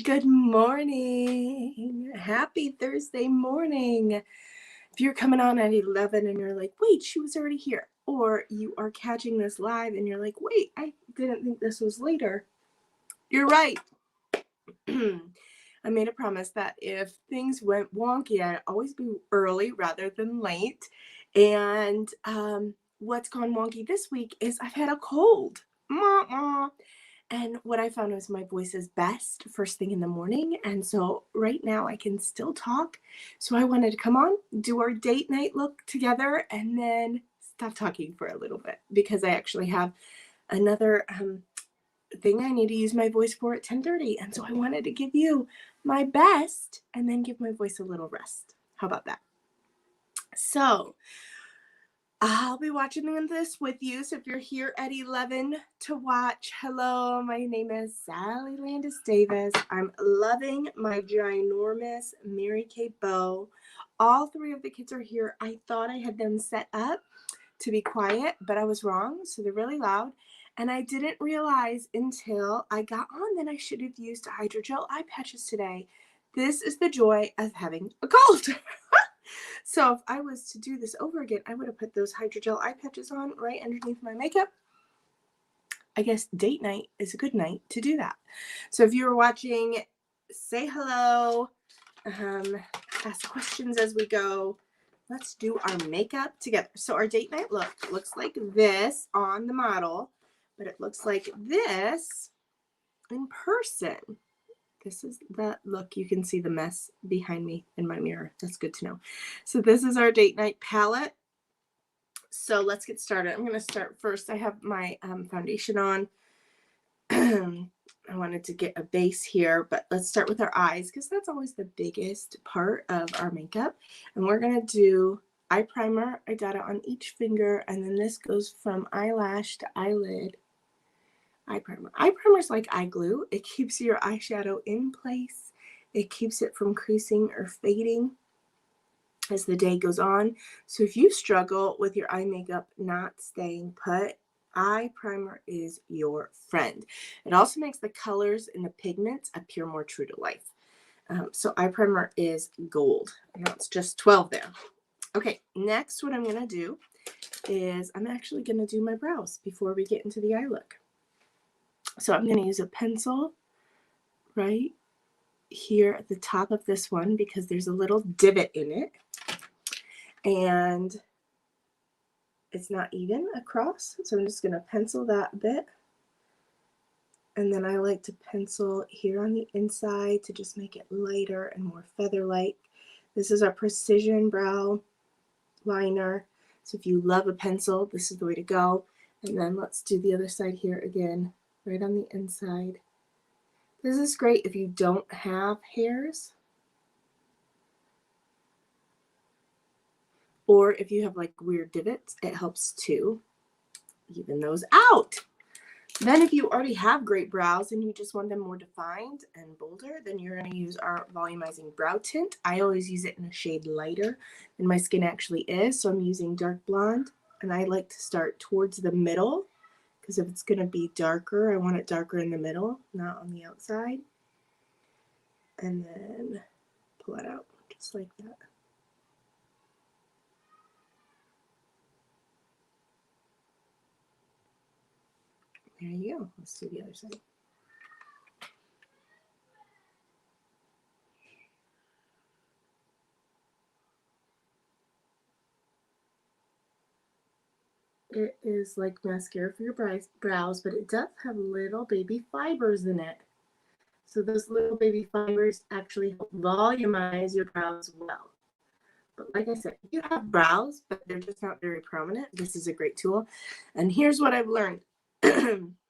Good morning. Happy Thursday morning. If you're coming on at 11 and you're like, wait, she was already here. Or you are catching this live and you're like, wait, I didn't think this was later. You're right. I made a promise that if things went wonky, I'd always be early rather than late. And what's gone wonky this week is I've had a cold. And what I found was my voice is best first thing in the morning. And so right now I can still talk. So I wanted to come on, do our date night look together, and then stop talking for a little bit because I actually have another thing I need to use my voice for at 10:30. And so I wanted to give you my best and then give my voice a little rest. How about that? So I'll be watching this with you. So if you're here at 11 to watch, hello, my name is Sally Landis Davis. I'm loving my ginormous Mary Kay bow. All three of the kids are here. I thought I had them set up to be quiet, but I was wrong. So they're really loud. And I didn't realize until I got on that I should have used hydrogel eye patches today. This is the joy of having a cold. So if I was to do this over again, I would have put those hydrogel eye patches on right underneath my makeup. I guess date night is a good night to do that. So if you were watching, say hello, ask questions as we go. Let's do our makeup together. So our date night look looks like this on the model, but it looks like this in person. This is the look. You can see the mess behind me in my mirror. That's good to know. So this is our date night palette. So let's get started. I'm going to start first. I have my foundation on. I wanted to get a base here, but let's start with our eyes because that's always the biggest part of our makeup. And we're going to do eye primer. I got it on each finger, and then this goes from eyelash to eyelid. Eye primer. Eye primer is like eye glue. It keeps your eyeshadow in place. It keeps it from creasing or fading as the day goes on. So if you struggle with your eye makeup not staying put, eye primer is your friend. It also makes the colors and the pigments appear more true to life. So eye primer is gold. Now it's just 12 there. Okay, next what I'm going to do is I'm actually going to do my brows before we get into the eye look. So I'm going to use a pencil right here at the top of this one because there's a little divot in it. And it's not even across. So I'm just going to pencil that bit. And then I like to pencil here on the inside to just make it lighter and more feather-like. This is our precision brow liner. So if you love a pencil, this is the way to go. And then let's do the other side here again. Right on the inside. This is great if you don't have hairs or if you have like weird divots, it helps to even those out. Then if you already have great brows and you just want them more defined and bolder, then you're going to use our volumizing brow tint. I always use it in a shade lighter than my skin actually is, so I'm using dark blonde, and I like to start towards the middle. Because if it's going to be darker, I want it darker in the middle, not on the outside. And then pull it out just like that. There you go. Let's do the other side. It is like mascara for your brows, but it does have little baby fibers in it. So those little baby fibers actually help volumize your brows well. But like I said, you have brows, but they're just not very prominent. This is a great tool. And here's what I've learned.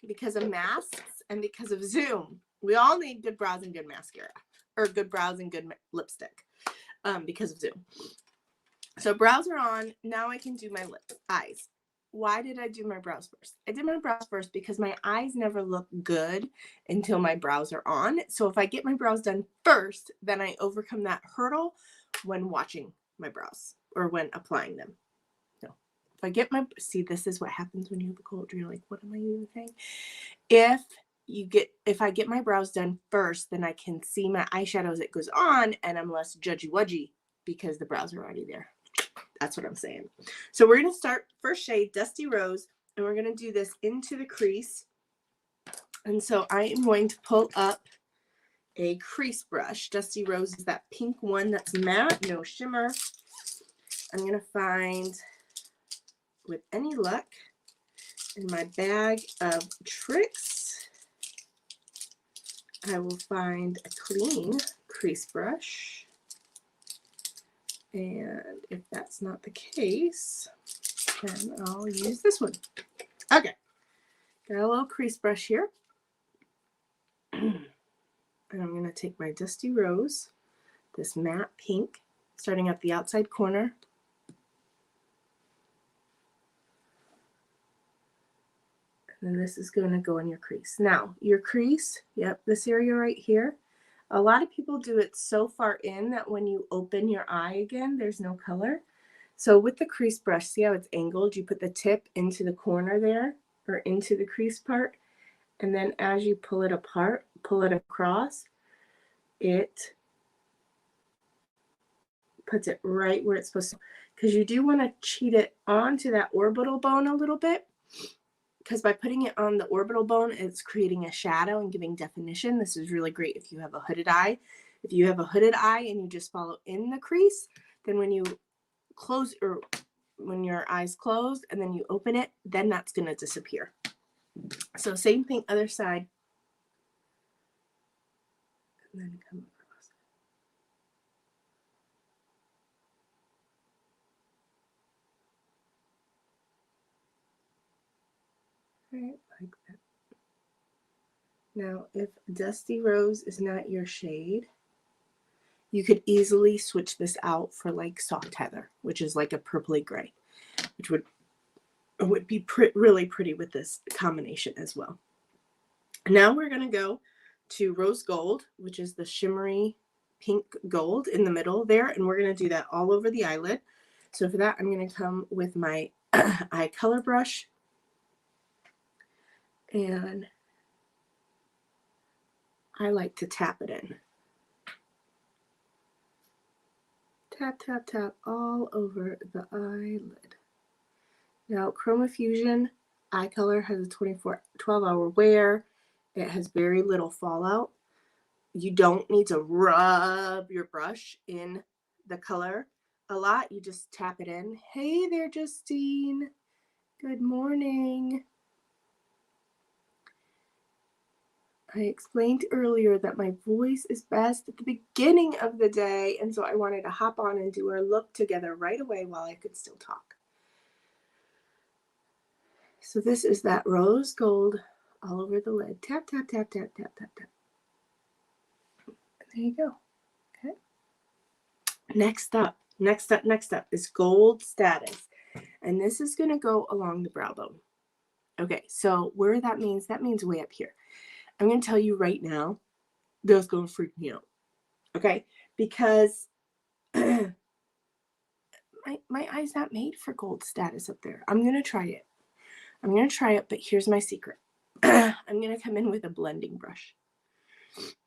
Because of masks and because of Zoom, we all need good brows and good mascara. Or good brows and good lipstick. Because of Zoom. So brows are on. Now I can do my eyes. Why did I do my brows first? I did my brows first because my eyes never look good until my brows are on. So if I get my brows done first, then I overcome that hurdle when watching my brows or when applying them. No. If I get my, see, this is what happens when you have a cold. You're like, what am I even saying? If if I get my brows done first, then I can see my eyeshadow as it goes on, and I'm less judgy-wudgy because the brows are already there. That's what I'm saying. So we're going to start first shade, Dusty Rose, and we're going to do this into the crease. And so I am going to pull up a crease brush. Dusty Rose is that pink one that's matte, no shimmer. I'm going to find, with any luck, in my bag of tricks, I will find a clean crease brush. And if that's not the case, then I'll use this one. Okay, got a little crease brush here. And I'm going to take my Dusty Rose, this matte pink, starting at the outside corner. And then this is going to go in your crease. Now, your crease, yep, this area right here, a lot of people do it so far in that when you open your eye again, there's no color. So with the crease brush, see how it's angled? You put the tip into the corner there, or into the crease part, and then as you pull it apart, pull it across, it puts it right where it's supposed to, because you do want to cheat it onto that orbital bone a little bit, because by putting it on the orbital bone, it's creating a shadow and giving definition. This is really great if you have a hooded eye. If you have a hooded eye and you just follow in the crease, then when you close, or when your eyes closed and then you open it, then that's going to disappear. So same thing, other side. And then come across. Right, like that. Now, if Dusty Rose is not your shade, you could easily switch this out for like Soft Heather, which is like a purpley gray, which would be really pretty with this combination as well. Now we're going to go to Rose Gold, which is the shimmery pink gold in the middle there, and we're going to do that all over the eyelid. So for that, I'm going to come with my eye color brush, and I like to tap it in. Tap, tap, tap all over the eyelid. Now, Chroma Fusion eye color has a 12-hour wear. It has very little fallout. You don't need to rub your brush in the color a lot. You just tap it in. Hey there, Justine. Good morning. I explained earlier that my voice is best at the beginning of the day, and so I wanted to hop on and do our look together right away while I could still talk. So this is that rose gold all over the lid. Tap, tap, tap, tap, tap, tap, tap. There you go. Okay. Next up is Gold Status. And this is going to go along the brow bone. Okay, so where that means way up here. I'm going to tell you right now, that's going to freak me out. Okay, because my eye's not made for Gold Status up there. I'm going to try it. But here's my secret. I'm going to come in with a blending brush.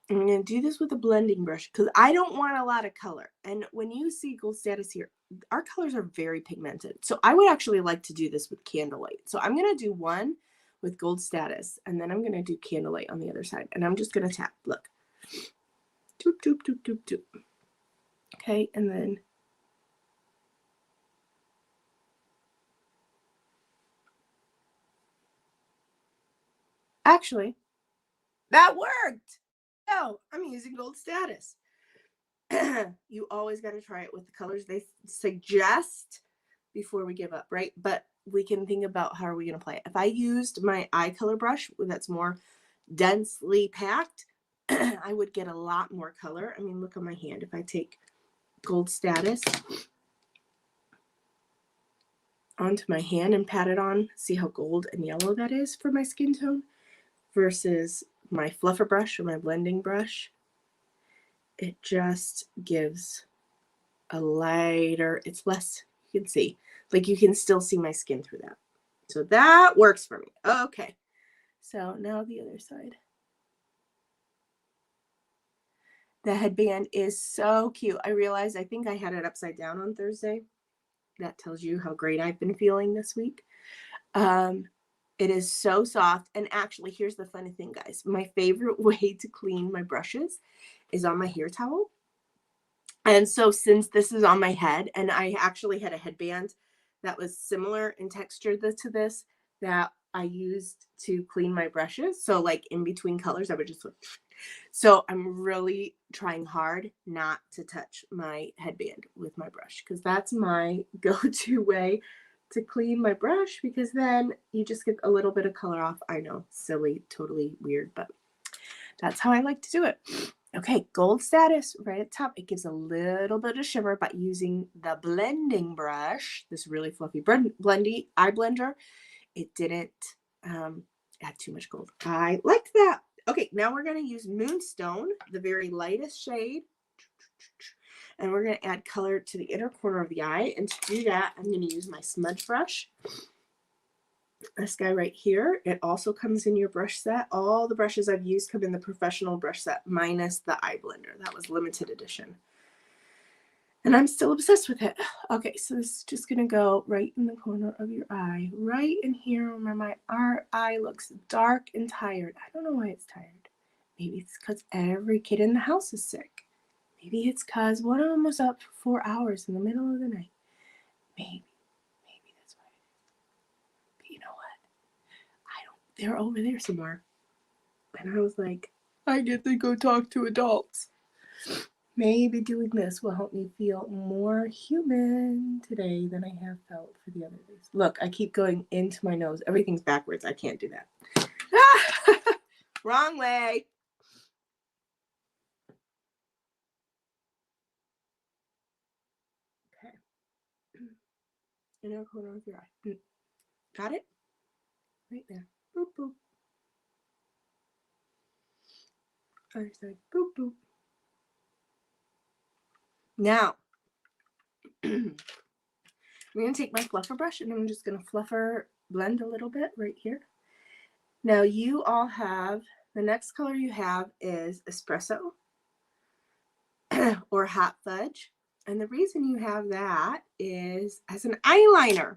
I'm going to do this with a blending brush because I don't want a lot of color. And when you see Gold Status here, our colors are very pigmented. So I would actually like to do this with candlelight. So I'm going to do one with Gold Status, and then I'm going to do candlelight on the other side. And I'm just going to tap. Look. Doop, doop, doop, doop, doop. Okay, and then actually, that worked. Oh, I'm using Gold Status. You always got to try it with the colors they suggest before we give up, right? But we can think about how are we going to play it. If I used my eye color brush that's more densely packed, I would get a lot more color. I mean, look on my hand. If I take Gold Status onto my hand and pat it on, see how gold and yellow that is for my skin tone versus my fluffer brush or my blending brush. It just gives a lighter, it's less, you can see, like you can still see my skin through that. So that works for me. Okay, so now the other side. The headband is so cute. I realized I think I had it upside down on Thursday. That tells you how great I've been feeling this week. It is so soft. And actually, here's the funny thing, guys. My favorite way to clean my brushes is on my hair towel. And so since this is on my head, and I actually had a headband that was similar in texture to this that I used to clean my brushes. So like in between colors, I would just, so I'm really trying hard not to touch my headband with my brush, because that's my go-to way to clean my brush, because then you just get a little bit of color off. I know, silly, totally weird, but that's how I like to do it. Okay, gold status right at the top. It gives a little bit of shimmer by using the blending brush, this really fluffy blendy eye blender. It didn't add too much gold. I liked that. Okay, now we're going to use Moonstone, the very lightest shade. And we're going to add color to the inner corner of the eye. And to do that, I'm going to use my smudge brush. This guy right here. It also comes in your brush set. All the brushes I've used come in the professional brush set, minus the eye blender. That was limited edition. And I'm still obsessed with it. Okay, so this is just going to go right in the corner of your eye. Right in here where my eye looks dark and tired. I don't know why it's tired. Maybe it's because every kid in the house is sick. Maybe it's because one of them was up for 4 hours in the middle of the night. Maybe that's why. But you know what? They're over there somewhere. And I was like, I get to go talk to adults. Maybe doing this will help me feel more human today than I have felt for the other days. Look, I keep going into my nose. Everything's backwards. I can't do that. Wrong way. Okay. Inner corner of your eye. Got it? Right there. Boop, boop. Other side. Boop, boop. Now, I'm going to take my fluffer brush and I'm just going to fluffer blend a little bit right here. Now you all have, the next color you have is espresso or hot fudge. And the reason you have that is as an eyeliner,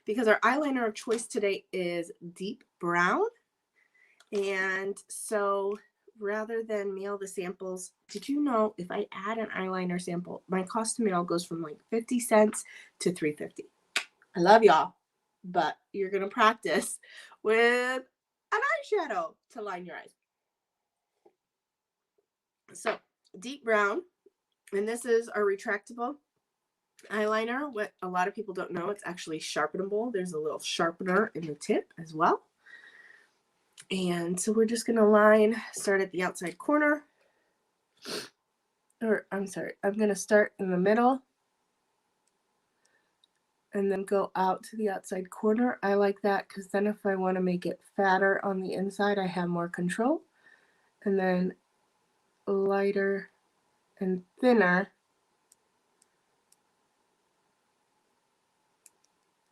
because our eyeliner of choice today is deep brown. And so rather than mail the samples, did you know if I add an eyeliner sample, my cost to mail goes from like 50 cents to $3.50. I love y'all, but you're going to practice with an eyeshadow to line your eyes. So deep brown, and this is our retractable eyeliner. What a lot of people don't know, it's actually sharpenable. There's a little sharpener in the tip as well. And so we're just going to start at the outside corner. Or I'm sorry, I'm going to start in the middle and then go out to the outside corner. I like that because then if I want to make it fatter on the inside, I have more control. And then lighter and thinner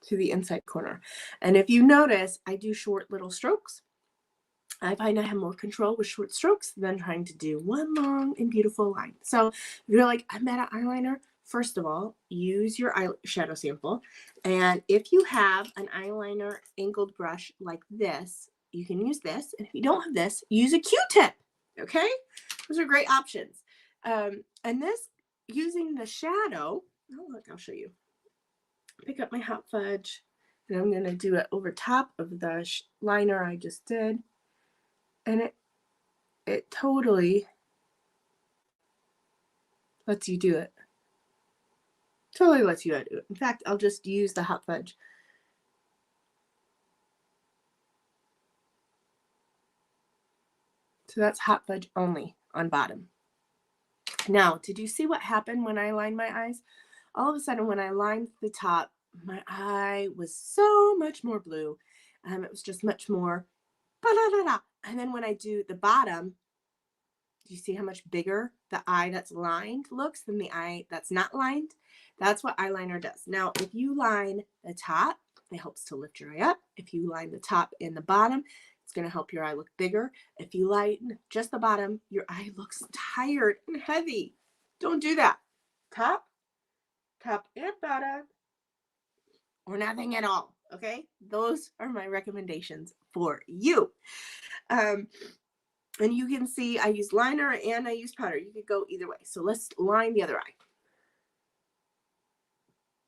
to the inside corner. And if you notice, I do short little strokes. I find I have more control with short strokes than trying to do one long and beautiful line. So if you're like, I'm at an eyeliner, first of all, use your eyeshadow sample. And if you have an eyeliner angled brush like this, you can use this. And if you don't have this, use a Q-tip. Okay? Those are great options. And this, using the shadow, oh look, I'll show you. Pick up my hot fudge, and I'm going to do it over top of the liner I just did. And it totally lets you do it. Totally lets you do it. In fact, I'll just use the hot fudge. So that's hot fudge only on bottom. Now, did you see what happened when I lined my eyes? All of a sudden, when I lined the top, my eye was so much more blue. It was just much more ba-da-da-da. And then when I do the bottom, do you see how much bigger the eye that's lined looks than the eye that's not lined? That's what eyeliner does. Now, if you line the top, it helps to lift your eye up. If you line the top and the bottom, it's It's going to help your eye look bigger. If you lighten just the bottom, your eye looks tired and heavy. Don't do that. Top, and bottom, or nothing at all. Okay? Those are my recommendations for you. And you can see I use liner and I use powder. You could go either way. So let's line the other eye.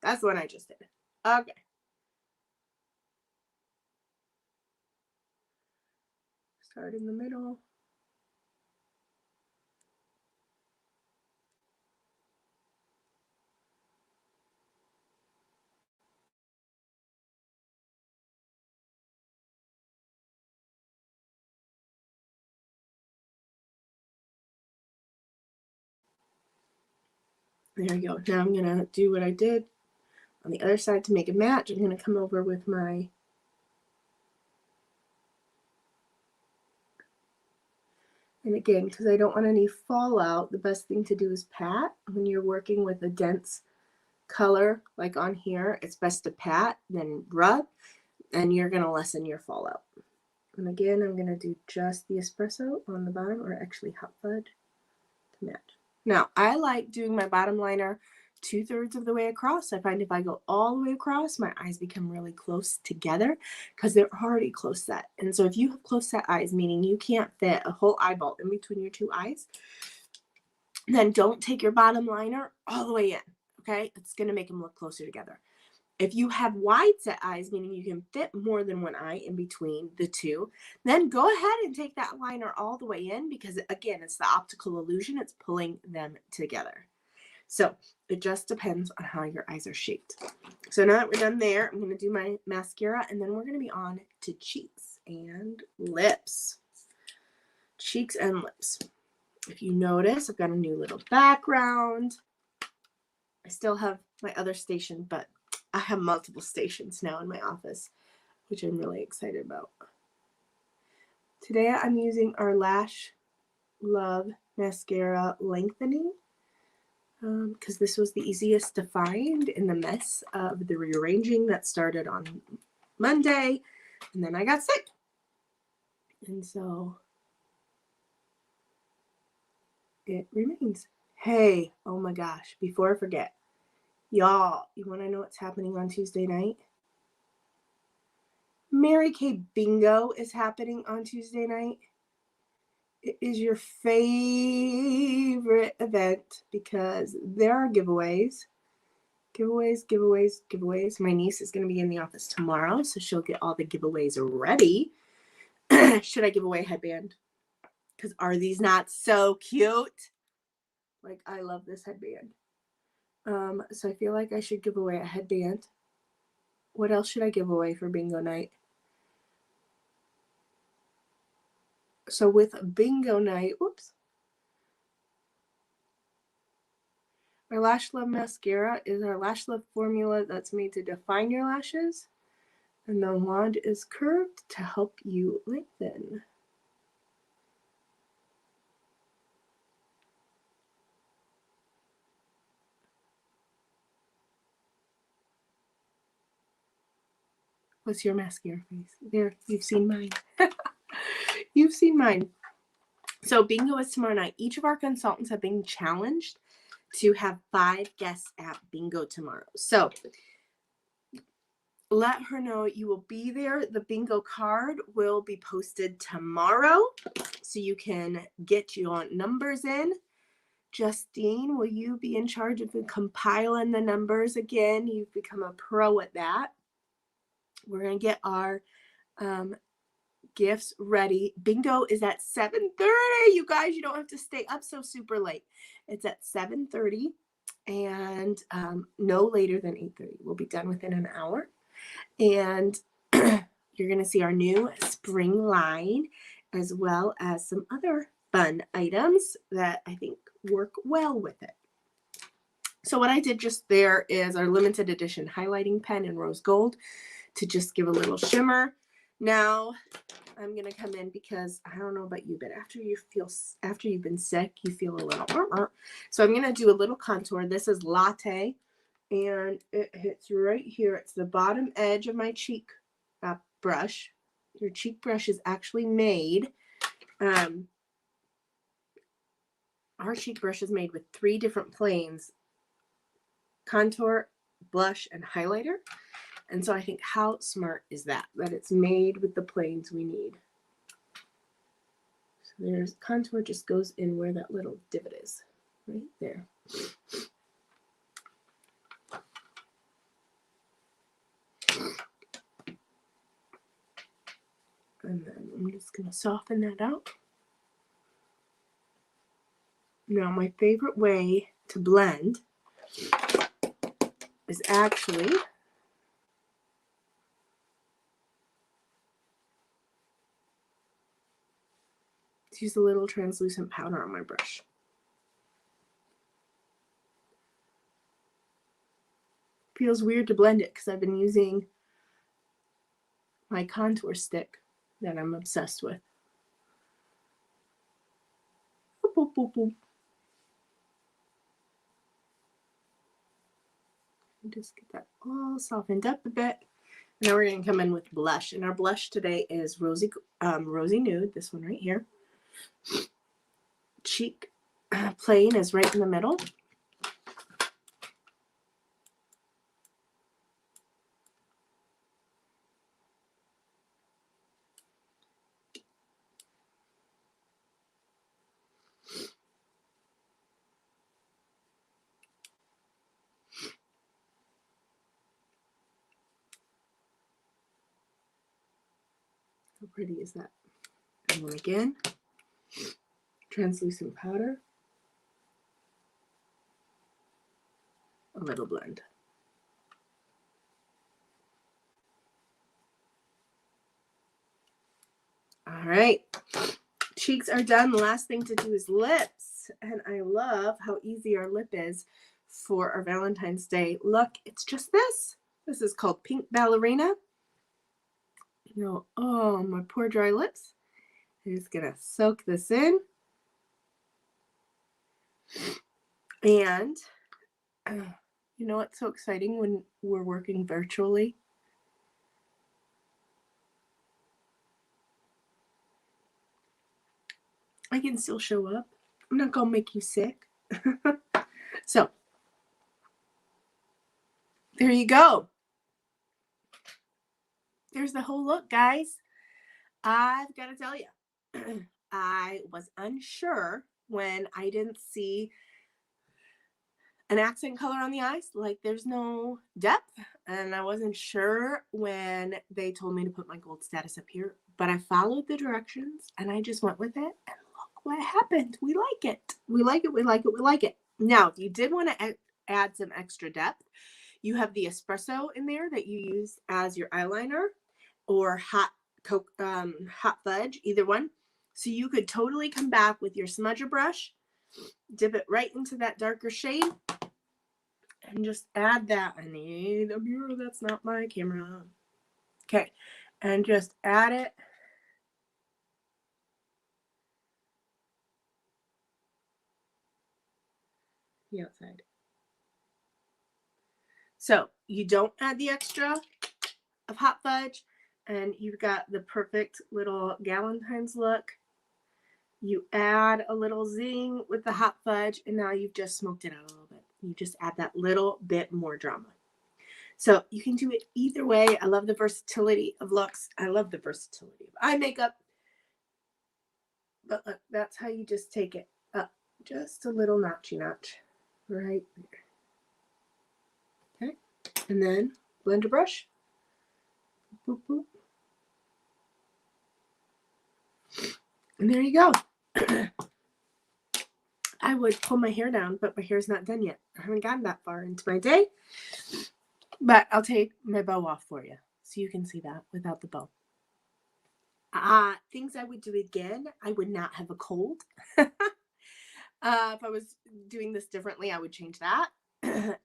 That's the one I just did. Okay. Start in the middle. There you go. Now I'm going to do what I did on the other side to make it match. I'm going to come over with my and again, because I don't want any fallout, the best thing to do is pat. When you're working with a dense color like on here, it's best to pat, then rub, and you're going to lessen your fallout. And again, I'm going to do just the espresso on the bottom, or actually hot fudge to match. Now, I like doing my bottom liner 2/3 of the way across. I find if I go all the way across, my eyes become really close together because they're already close set. And so if you have close set eyes, meaning you can't fit a whole eyeball in between your two eyes, then don't take your bottom liner all the way in, okay? It's going to make them look closer together. If you have wide set eyes, meaning you can fit more than one eye in between the two, then go ahead and take that liner all the way in because, again, it's the optical illusion. It's pulling them together. So it just depends on how your eyes are shaped. So now that we're done there, I'm going to do my mascara, and then we're going to be on to cheeks and lips. Cheeks and lips. If you notice, I've got a new little background. I still have my other station, but I have multiple stations now in my office, which I'm really excited about. Today I'm using our Lash Love Mascara Lengthening because this was the easiest to find in the mess of the rearranging that started on Monday, and then I got sick. And so it remains. Hey, oh my gosh, before I forget, y'all, you want to know what's happening on Tuesday night? Mary Kay Bingo is happening on Tuesday night. It is your favorite event because there are giveaways. Giveaways. My niece is going to be in the office tomorrow, so she'll get all the giveaways ready. Should I give away a headband? Because are these not so cute? Like, I love this headband. So I feel like I should give away a headband. What else should I give away for bingo night? So with bingo night, our Lash Love Mascara is our Lash Love formula that's made to define your lashes. And the wand is curved to help you lengthen. What's your mascara face? There, you've seen mine. You've seen mine. So bingo is tomorrow night. Each of our consultants have been challenged to have 5 guests at bingo tomorrow. So let her know you will be there. The bingo card will be posted tomorrow so you can get your numbers in. Justine, will you be in charge of compiling the numbers again? You've become a pro at that. We're going to get our gifts ready. Bingo is at 7:30. You guys, you don't have to stay up so super late. It's at 7:30 and no later than 8:30. We'll be done within an hour. And you're going to see our new spring line as well as some other fun items that I think work well with it. So what I did just there is our limited edition highlighting pen in rose gold to just give a little shimmer. Now I'm going to come in because I don't know about you, but after you've been sick, you feel a little, so I'm going to do a little contour. This is Latte, and it hits right here. It's the bottom edge of my cheek brush. your cheek brush is actually made. Our cheek brush is made with 3 different planes: contour, blush, and highlighter. And so I think how smart is that it's made with the planes we need. So there's contour, just goes in where that little divot is, right there. And then I'm just going to soften that out. Now, my favorite way to blend is actually to use a little translucent powder on my brush. Feels weird to blend it because I've been using my contour stick that I'm obsessed with. Boop, boop, boop, boop. Just get that all softened up a bit. Now we're going to come in with blush. And our blush today is Rosy Nude, this one right here. Cheek plane is right in the middle. How pretty is that? And then again, translucent powder, a little blend. All right, cheeks are done. The last thing to do is lips. And I love how easy our lip is for our Valentine's Day look. It's just this. This is called Pink Ballerina. You know, oh, my poor dry lips. I'm just going to soak this in. And you know what's so exciting when we're working virtually? I can still show up. I'm not going to make you sick. So, there you go. There's the whole look, guys. I've got to tell you, I was unsure when I didn't see an accent color on the eyes. Like, there's no depth. And I wasn't sure when they told me to put my gold status up here. But I followed the directions and I just went with it. And look what happened. We like it. We like it. We like it. We like it. Now, if you did want to add some extra depth, you have the espresso in there that you use as your eyeliner, or hot fudge, either one. So you could totally come back with your smudger brush, dip it right into that darker shade, and just add that. I need a mirror. That's not my camera. Okay. And just add it. The outside. So you don't add the extra of hot fudge, and you've got the perfect little Galentine's look. You add a little zing with the hot fudge, and now you've just smoked it out a little bit. You just add that little bit more drama. So you can do it either way. I love the versatility of looks. I love the versatility of eye makeup. But look, that's how you just take it up just a little notchy notch right there. Okay. And then blender brush. Boop, boop. And there you go. I would pull my hair down, but my hair's not done yet. I haven't gotten that far into my day. But I'll take my bow off for you so you can see that without the bow. Things I would do again, I would not have a cold. If I was doing this differently, I would change that.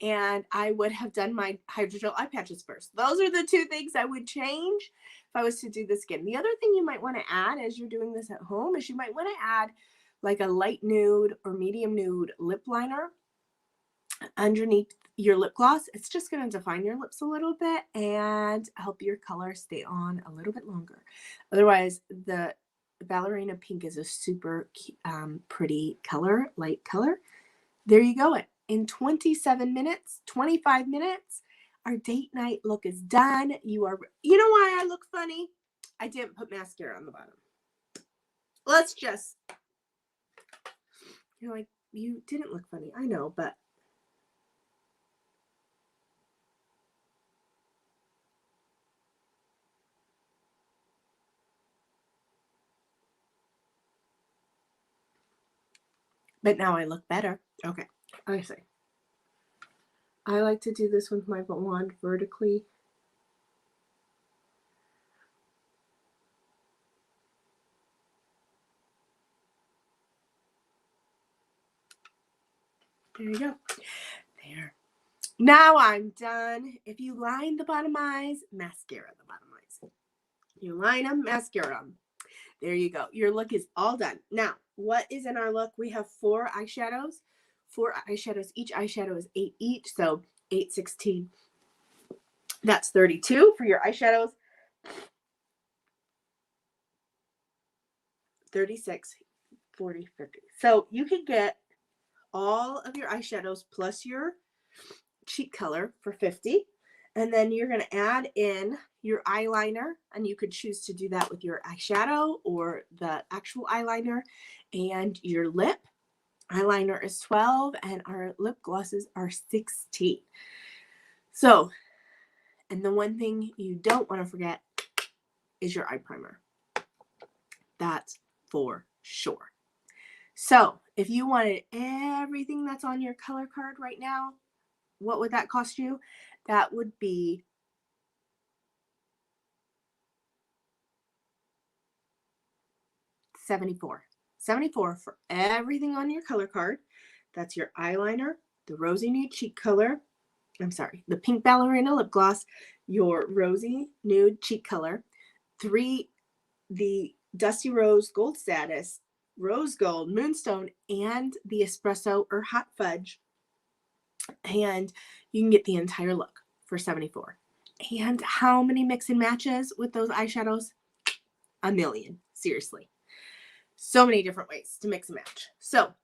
And I would have done my hydrogel eye patches first. Those are the 2 things I would change if I was to do this again. The other thing you might want to add as you're doing this at home is you might want to add like a light nude or medium nude lip liner underneath your lip gloss. It's just going to define your lips a little bit and help your color stay on a little bit longer. Otherwise, the ballerina pink is a super pretty color, light color. There you go. In 27 minutes, 25 minutes, our date night look is done. You know why I look funny? I didn't put mascara on the bottom. Let's just, you're like, you didn't look funny. I know, but now I look better. Okay, I see. I like to do this with my wand vertically. There you go. There. Now I'm done. If you line the bottom eyes, mascara the bottom eyes. You line them, mascara them. There you go. Your look is all done. Now, what is in our look? We have 4 eyeshadows. 4 eyeshadows. Each eyeshadow is 8 each. So 8, 16. That's 32 for your eyeshadows. 36, 40, 50. So you can get all of your eyeshadows plus your cheek color for 50. And then you're going to add in your eyeliner, and you could choose to do that with your eyeshadow or the actual eyeliner, and your lip. Eyeliner is 12 and our lip glosses are 16. So, and the one thing you don't want to forget is your eye primer. That's for sure. So if you wanted everything that's on your color card right now, what would that cost you? That would be $74. $74 for everything on your color card. That's your eyeliner, the rosy nude cheek color, the pink ballerina lip gloss, your rosy nude cheek color, 3, the Dusty Rose Gold Status, Rose Gold, Moonstone, and the Espresso or Hot Fudge. And you can get the entire look for $74. And how many mix and matches with those eyeshadows? A million. Seriously. So many different ways to mix and match. So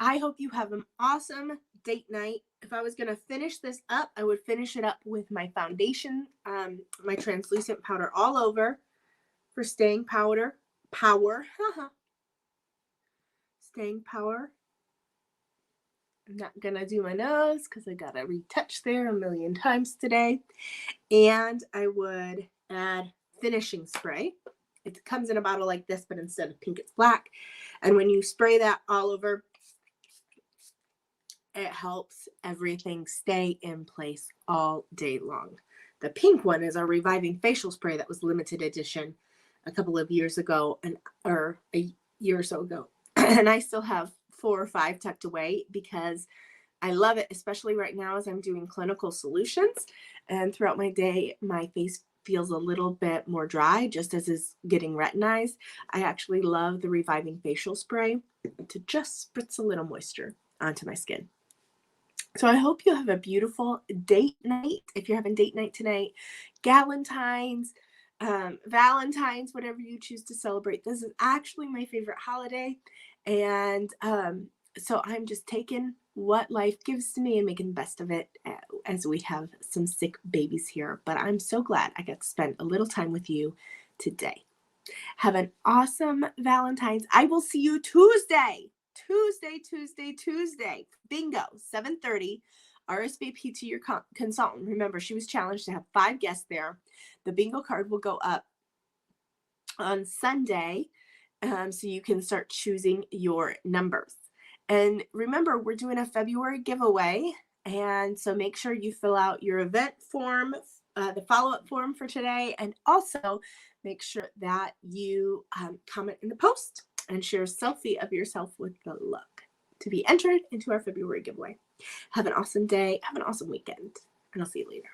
I hope you have an awesome date night. If I was going to finish this up, I would finish it up with my foundation, my translucent powder all over for staying power. Staying power. I'm not going to do my nose because I got to retouch there a million times today. And I would add finishing spray. It comes in a bottle like this, but instead of pink, it's black. And when you spray that all over, it helps everything stay in place all day long. The pink one is our reviving facial spray that was limited edition a couple of years ago, or a year or so ago. And I still have 4 or 5 tucked away because I love it, especially right now as I'm doing clinical solutions. And throughout my day, my face feels a little bit more dry, just as is getting retinized. I actually love the reviving facial spray to just spritz a little moisture onto my skin. So I hope you have a beautiful date night. If you're having date night tonight, Galentine's, Valentine's, whatever you choose to celebrate. This is actually my favorite holiday. And so I'm just taking what life gives to me and making the best of it as we have some sick babies here. But I'm so glad I got to spend a little time with you today. Have an awesome Valentine's. I will see you Tuesday. Bingo, 7:30. RSVP to your consultant. Remember, she was challenged to have 5 guests there. The bingo card will go up on Sunday, so you can start choosing your numbers. And remember, we're doing a February giveaway, and so make sure you fill out your event form, the follow-up form for today, and also make sure that you comment in the post and share a selfie of yourself with the look to be entered into our February giveaway. Have an awesome day. Have an awesome weekend, and I'll see you later.